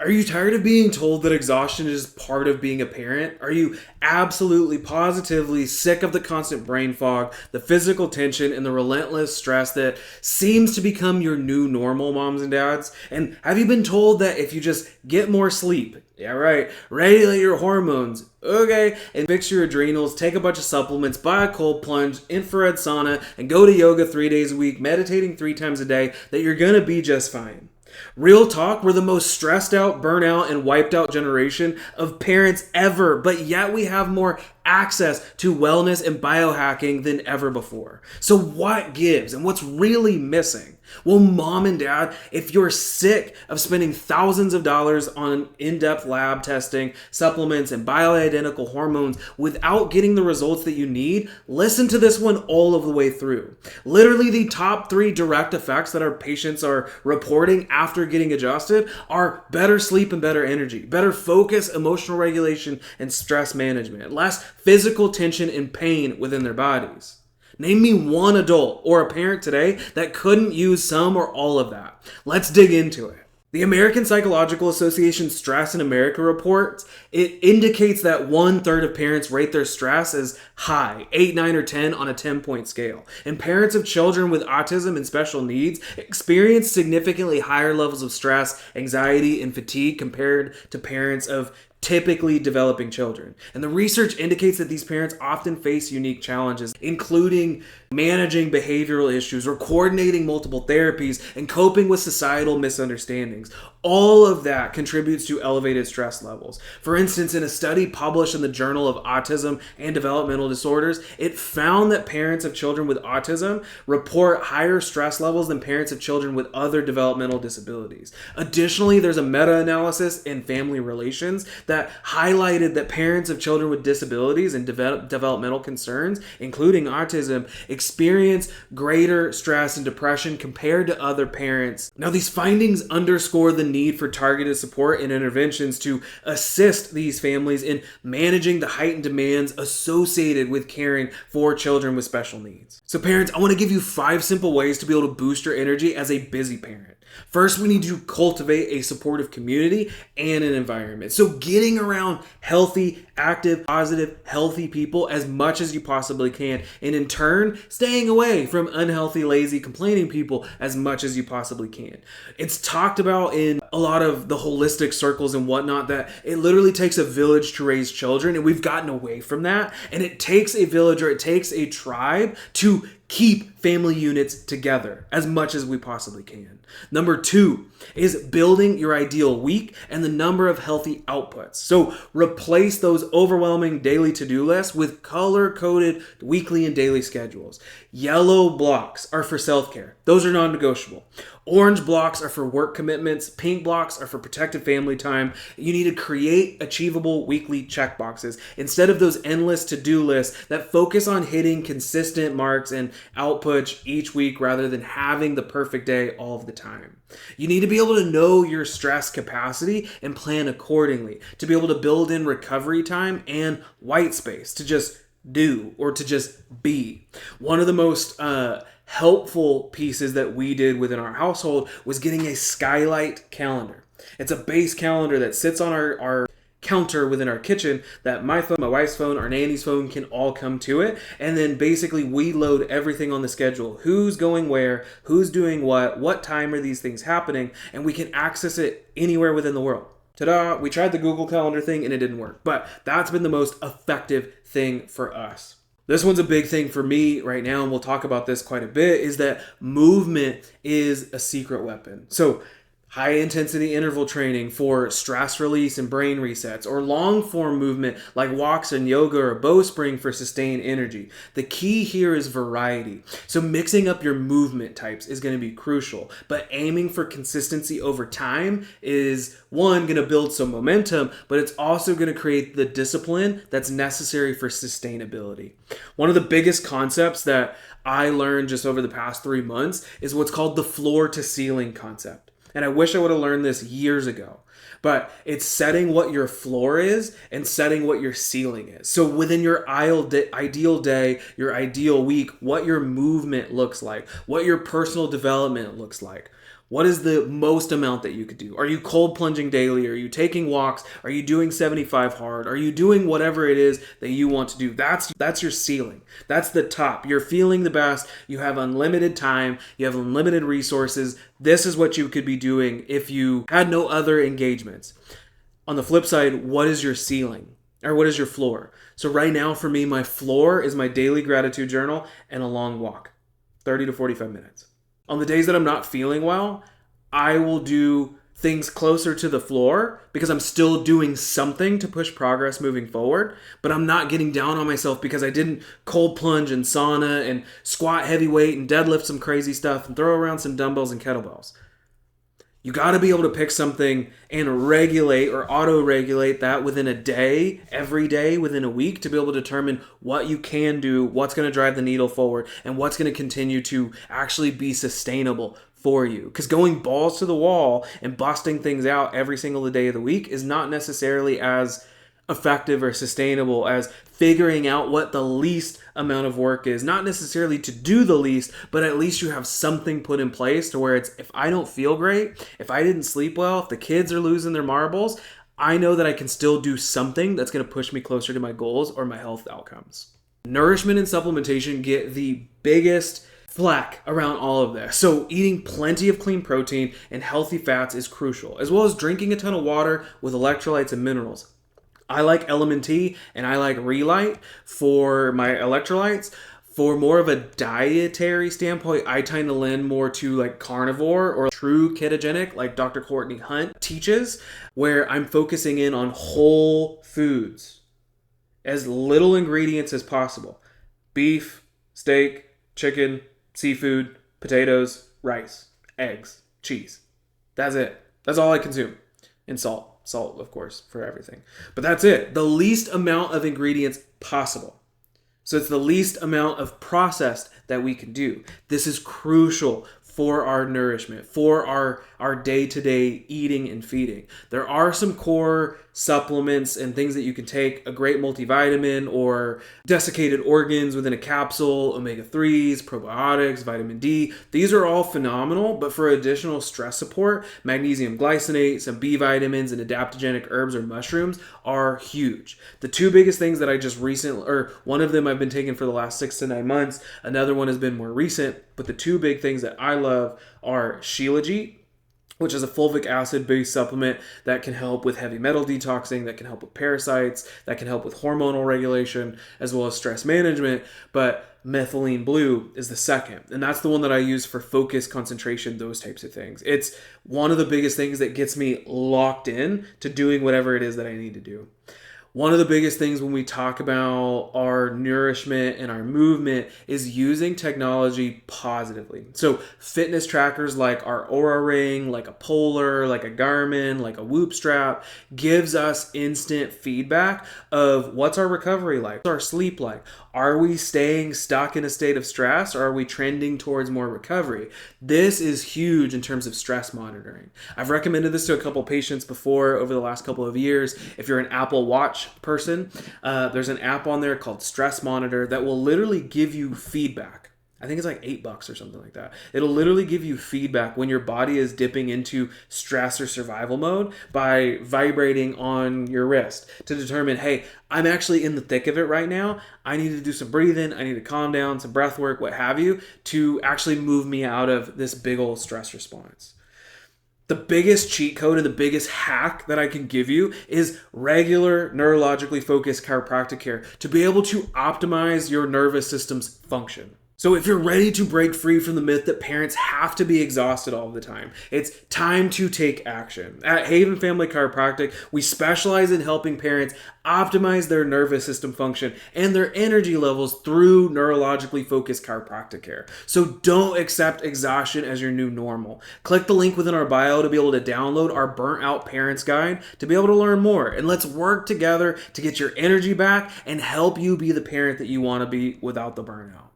Are you tired of being told that exhaustion is part of being a parent? Are you absolutely positively sick of the constant brain fog, the physical tension, and the relentless stress that seems to become your new normal, moms and dads? And have you been told that if you just get more sleep, yeah, right, regulate your hormones, okay, and fix your adrenals, take a bunch of supplements, buy a cold plunge, infrared sauna, and go to yoga 3 days a week, meditating 3 times a day, that you're gonna be just fine? Real talk, we're the most stressed out, burnout, and wiped out generation of parents ever, but yet we have more access to wellness and biohacking than ever before. So what gives and what's really missing? Well, mom and dad, if you're sick of spending thousands of dollars on in-depth lab testing, supplements, and bioidentical hormones without getting the results that you need, listen to this one all of the way through. Literally, the top 3 direct effects that our patients are reporting after getting adjusted are better sleep and better energy, better focus, emotional regulation, and stress management, less physical tension and pain within their bodies. Name me one adult or a parent today that couldn't use some or all of that. Let's dig into it. The American Psychological Association Stress in America reports, it indicates that 1/3 of parents rate their stress as high, 8, 9, or 10 on a 10-point scale. And parents of children with autism and special needs experience significantly higher levels of stress, anxiety, and fatigue compared to parents of typically developing children. And the research indicates that these parents often face unique challenges, including managing behavioral issues or coordinating multiple therapies and coping with societal misunderstandings. All of that contributes to elevated stress levels. For instance, in a study published in the Journal of Autism and Developmental Disorders, it found that parents of children with autism report higher stress levels than parents of children with other developmental disabilities. Additionally, there's a meta-analysis in Family Relations that highlighted that parents of children with disabilities and developmental concerns, including autism, experience greater stress and depression compared to other parents. Now, these findings underscore the need for targeted support and interventions to assist these families in managing the heightened demands associated with caring for children with special needs. So parents, I want to give you 5 simple ways to be able to boost your energy as a busy parent. First, we need to cultivate a supportive community and an environment. So getting around healthy, active, positive, healthy people as much as you possibly can. And in turn, staying away from unhealthy, lazy, complaining people as much as you possibly can. It's talked about in a lot of the holistic circles and whatnot that it literally takes a village to raise children, and we've gotten away from that. And it takes a village, or it takes a tribe to keep family units together as much as we possibly can. Number 2 is building your ideal week and the number of healthy outputs. So replace those overwhelming daily to-do lists with color-coded weekly and daily schedules. Yellow blocks are for self-care. Those are non-negotiable. Orange blocks are for work commitments. Pink blocks are for protected family time. You need to create achievable weekly check boxes instead of those endless to-do lists that focus on hitting consistent marks and outputs each week rather than having the perfect day all of the time. You need to be able to know your stress capacity and plan accordingly, to be able to build in recovery time and white space to just do or to just be. One of the most helpful pieces that we did within our household was getting a skylight calendar. It's a base calendar that sits on our counter within our kitchen that my phone, my wife's phone, our nanny's phone can all come to it. And then basically we load everything on the schedule. Who's going where, who's doing what time are these things happening, and we can access it anywhere within the world. Ta-da! We tried the Google Calendar thing and it didn't work, but that's been the most effective thing for us. This one's a big thing for me right now, and we'll talk about this quite a bit, is that movement is a secret weapon. So high intensity interval training for stress release and brain resets, or long form movement like walks and yoga or bowspring for sustained energy. The key here is variety. So mixing up your movement types is going to be crucial, but aiming for consistency over time is, one, going to build some momentum, but it's also going to create the discipline that's necessary for sustainability. One of the biggest concepts that I learned just over the past 3 months is what's called the floor to ceiling concept. And I wish I would have learned this years ago. But it's setting what your floor is and setting what your ceiling is. So within your ideal day, your ideal week, what your movement looks like, what your personal development looks like. What is the most amount that you could do? Are you cold plunging daily? Are you taking walks? Are you doing 75 hard? Are you doing whatever it is that you want to do? That's your ceiling. That's the top. You're feeling the best. You have unlimited time. You have unlimited resources. This is what you could be doing if you had no other engagements. On the flip side, what is your ceiling? Or what is your floor? So right now for me, my floor is my daily gratitude journal and a long walk, 30 to 45 minutes. On the days that I'm not feeling well, I will do things closer to the floor because I'm still doing something to push progress moving forward, but I'm not getting down on myself because I didn't cold plunge and sauna and squat heavy weight and deadlift some crazy stuff and throw around some dumbbells and kettlebells. You got to be able to pick something and regulate or auto-regulate that within a day, every day, within a week to be able to determine what you can do, what's going to drive the needle forward, and what's going to continue to actually be sustainable for you. Because going balls to the wall and busting things out every single day of the week is not necessarily as effective or sustainable as figuring out what the least amount of work is. Not necessarily to do the least, but at least you have something put in place to where it's, if I don't feel great, if I didn't sleep well, if the kids are losing their marbles, I know that I can still do something that's going to push me closer to my goals or my health outcomes. Nourishment and supplementation get the biggest flack around all of this. So eating plenty of clean protein and healthy fats is crucial, as well as drinking a ton of water with electrolytes and minerals. I like LMNT and I like Relight for my electrolytes. For more of a dietary standpoint, I tend to lean more to like carnivore or true ketogenic, like Dr. Courtney Hunt teaches, where I'm focusing in on whole foods. As little ingredients as possible. Beef, steak, chicken, seafood, potatoes, rice, eggs, cheese. That's it. That's all I consume. And salt. Salt, of course, for everything. But that's it. The least amount of ingredients possible. So it's the least amount of processed that we can do. This is crucial for our nourishment, for our day-to-day eating and feeding. There are some core supplements and things that you can take, a great multivitamin or desiccated organs within a capsule, omega-3s, probiotics, vitamin D. These are all phenomenal, but for additional stress support, magnesium glycinate, some B vitamins, and adaptogenic herbs or mushrooms are huge. The two biggest things that I just recently, or one of them I've been taking for the last 6 to 9 months, another one has been more recent, but the two big things that I love are Shilajit, which is a fulvic acid-based supplement that can help with heavy metal detoxing, that can help with parasites, that can help with hormonal regulation, as well as stress management. But methylene blue is the second. And that's the one that I use for focus, concentration, those types of things. It's one of the biggest things that gets me locked in to doing whatever it is that I need to do. One of the biggest things when we talk about our nourishment and our movement is using technology positively. So fitness trackers like our Oura Ring, like a Polar, like a Garmin, like a Whoop strap gives us instant feedback of what's our recovery like, what's our sleep like. Are we staying stuck in a state of stress or are we trending towards more recovery? This is huge in terms of stress monitoring. I've recommended this to a couple patients before over the last couple of years. If you're an Apple Watch person, there's an app on there called Stress Monitor that will literally give you feedback. I think it's like $8 or something like that. It'll literally give you feedback when your body is dipping into stress or survival mode by vibrating on your wrist to determine, hey, I'm actually in the thick of it right now. I need to do some breathing. I need to calm down, some breath work, what have you, to actually move me out of this big old stress response. The biggest cheat code and the biggest hack that I can give you is regular neurologically focused chiropractic care to be able to optimize your nervous system's function. So if you're ready to break free from the myth that parents have to be exhausted all the time, it's time to take action. At Haven Family Chiropractic, we specialize in helping parents optimize their nervous system function and their energy levels through neurologically focused chiropractic care. So don't accept exhaustion as your new normal. Click the link within our bio to be able to download our Burnt Out Parents Guide to be able to learn more. And let's work together to get your energy back and help you be the parent that you want to be without the burnout.